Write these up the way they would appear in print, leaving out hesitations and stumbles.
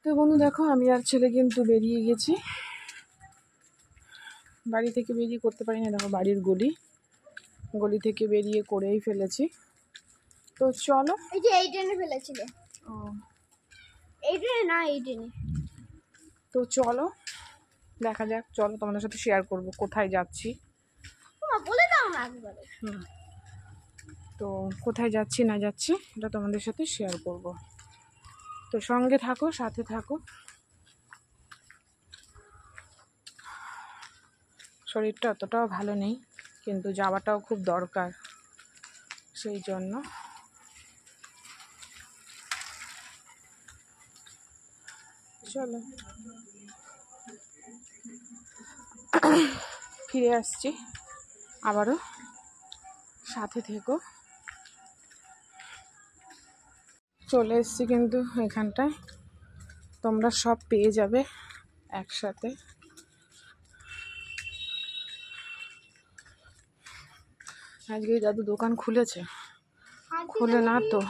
তো বন্ধু দেখো, আমি আর ছেলে কিন্তু বেরিয়ে গেছি। বাড়ি থেকে বেরিয়ে করতে পারি না, দেখো বাড়ির গলি থেকে বেরিয়ে করেই ফেলেছি। তো চলো, এই যে এই ট্রেনে ফেলেছিলে। ও এই ট্রেনে না, এই ট্রেনে। তো চলো দেখা যাক, চলো তোমাদের সাথে শেয়ার করব কোথায় যাচ্ছি। বলে দাও না একবারে। তো কোথায় যাচ্ছি না যাচ্ছি এটা তোমাদের সাথে শেয়ার করব। তো সঙ্গে থাকো, সাথে থাকো। শরীরটা অতটাও ভালো নেই, কিন্তু যাওয়াটাও খুব দরকার, সেই জন্য চলো ফিরে আসছি আবারও, সাথে থেকো। চলে এসছি কিন্তু এখানটায়, তোমরা সব পেয়ে যাবে একসাথে। আজকে দাদু দোকান খুলেছে, খুলে না তো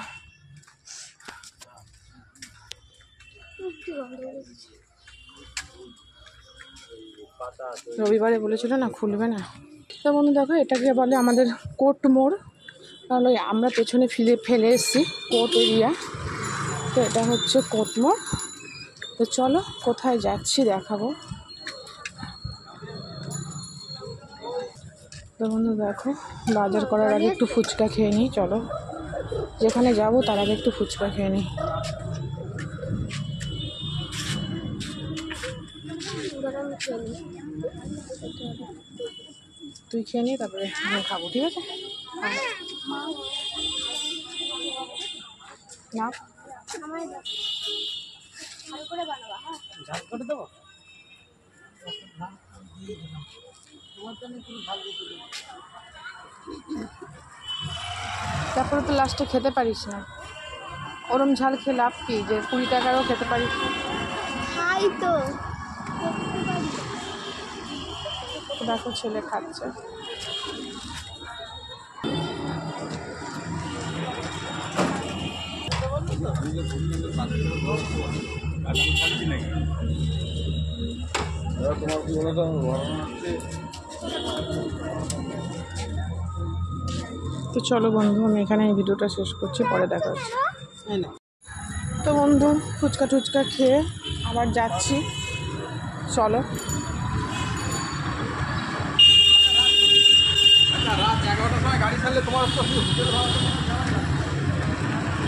রবিবারে বলেছিল না খুলবে না। তো বন্ধু দেখো, এটাকে বলে আমাদের কোর্ট মোড়, কারণ ওই আমরা পেছনে ফেলে এসেছি কোর্ট এরিয়া। তো এটা হচ্ছে কোর্ট মোড়। তো চলো কোথায় যাচ্ছি দেখাবো। তো বন্ধু দেখো, বাজার করার আগে একটু ফুচকা খেয়ে নিই। চলো, যেখানে যাবো তার আগে একটু ফুচকা খেয়ে নিই। তুই খেয়ে নি, তারপরে আমি খাবো, ঠিক আছে? না তারপরে তো লাস্টে খেতে পারিস না, ওরম ঝাল খেয়ে লাভ কি, যে 20 টাকারও খেতে পারিস না। খাই তো। দেখো ছেলে খাচ্ছে। তো চলো বন্ধু, আমি এখানে এই ভিডিওটা শেষ করছি, পরে দেখা হচ্ছে। তো বন্ধু ফুচকা টুচকা খেয়ে আবার যাচ্ছি, চলো।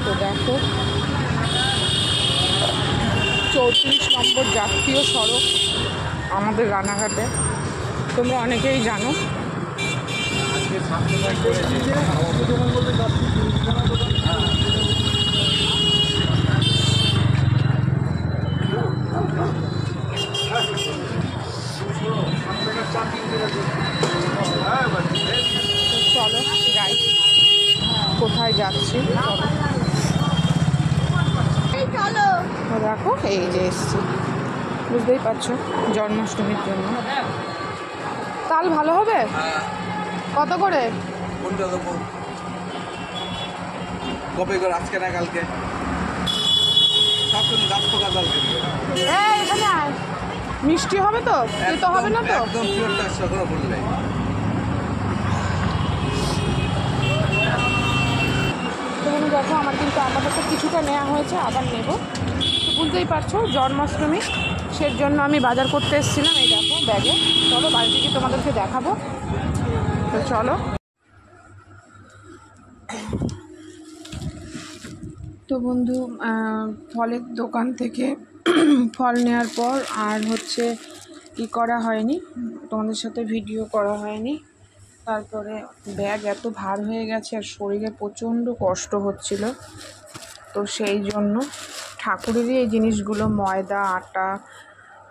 তো দেখো 34 নম্বর জাতীয় সড়ক আমাদের রানাঘাটে, তোমরা অনেকেই জানো। চলো যাই, কোথায় যাচ্ছি চলো। দেখো, এই যে এসছি, বুঝতেই পারছো জন্মাষ্টমীর জন্য। তাল ভালো হবে? কত করে? কবে করে, আজকে না কালকে? এখানে আয়, মিষ্টি হবে তো? তো হবে না তো? একদম পিওরটা সকল বললে। তো দেখো, আমার কিন্তু আপাতত কিছুটা নেওয়া হয়েছে, আবার নেব। তো বুঝতেই পারছো জন্মাষ্টমী, সের জন্য আমি বাজার করতে এসেছিলাম। এই দেখো ব্যাগে, চলো বাড়ি থেকে তোমাদেরকে দেখাবো। তো চলো। তো বন্ধু ফলের দোকান থেকে ফল নেওয়ার পর আর হচ্ছে কি করা হয়নি, তোমাদের সাথে ভিডিও করা হয়নি। তারপরে ব্যাগ এত ভার হয়ে গেছে আর শরীরে প্রচণ্ড কষ্ট হচ্ছিল। তো সেই জন্য ঠাকুরেরই এই জিনিসগুলো, ময়দা, আটা,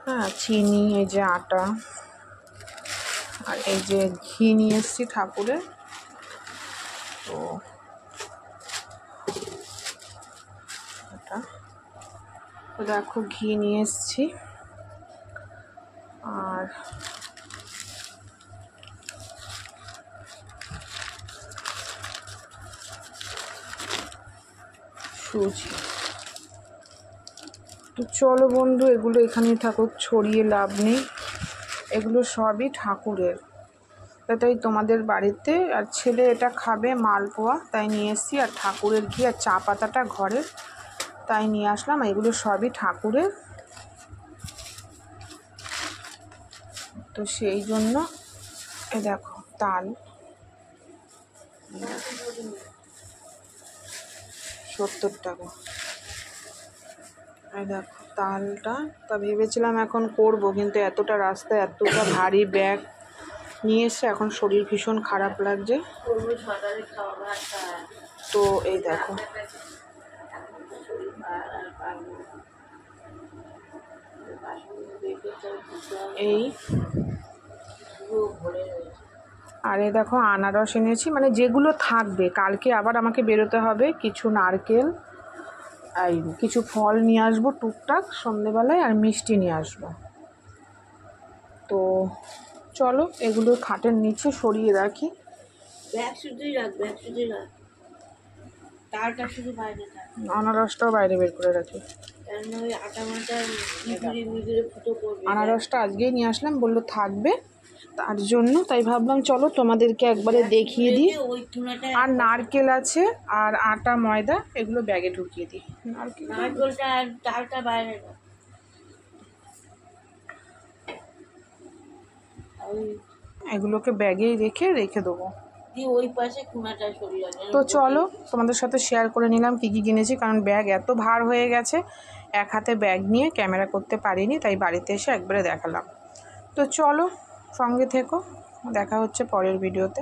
হ্যাঁ চিনি, এই যে আটা, আর এই যে ঘি নিয়ে এসেছি ঠাকুরের। তো এটা তো দেখো ঘি নিয়ে এসেছি, আর সুজি। তো চলো বন্ধু, এগুলো এখানেই থাকুক, ছড়িয়ে লাভ নেই, এগুলো সবই ঠাকুরের। তাই তোমাদের বাড়িতে আর ছেলে এটা খাবে মালপোয়া, তাই নিয়ে এসেছি। আর ঠাকুরের ঘি আর চা পাতাটা ঘরের, তাই নিয়ে আসলাম। এগুলো সবই ঠাকুরের, তো সেই জন্য। এ দেখো তাল, 70 টাকা। এই দেখো তালটা, তা ভেবেছিলাম এখন করব, কিন্তু এতটা রাস্তা, এতটা ভারী ব্যাগ নিয়ে এসে এখন শরীর ভীষণ খারাপ লাগছে। তো এই দেখো, এই আর এই দেখো আনারস এনেছি, মানে যেগুলো থাকবে। কালকে আবার আমাকে বেরোতে হবে, কিছু নারকেল, এই কিছু ফল নিয়ে আসবো টুকটাক সন্ধেবেলায়, আর মিষ্টি নিয়ে আসবো। তো চলো এগুলো খাটের নিচে সরিয়ে রাখি। আনারসটাও বাইরে বের করে রাখি। আনারসটা আজকেই নিয়ে আসলাম, বললো থাকবে, তার জন্য তাই ভাবলাম চলো তোমাদেরকে একবারে দেখিয়ে দিই। আর নারকেল আছে, আর আটা ময়দা, এগুলো ব্যাগে ঢুকিয়ে দিই। নারকেলটা আর ডালটা বাইরে, এগুলোকে ব্যাগেই রেখে দেবো। তো চলো তোমাদের সাথে শেয়ার করে নিলাম কী কী কিনেছি, কারণ ব্যাগ এত ভার হয়ে গেছে, এক হাতে ব্যাগ নিয়ে ক্যামেরা করতে পারিনি, তাই বাড়িতে এসে একবারে দেখালাম। তো চলো সঙ্গে থেকো, দেখা হচ্ছে পরের ভিডিওতে।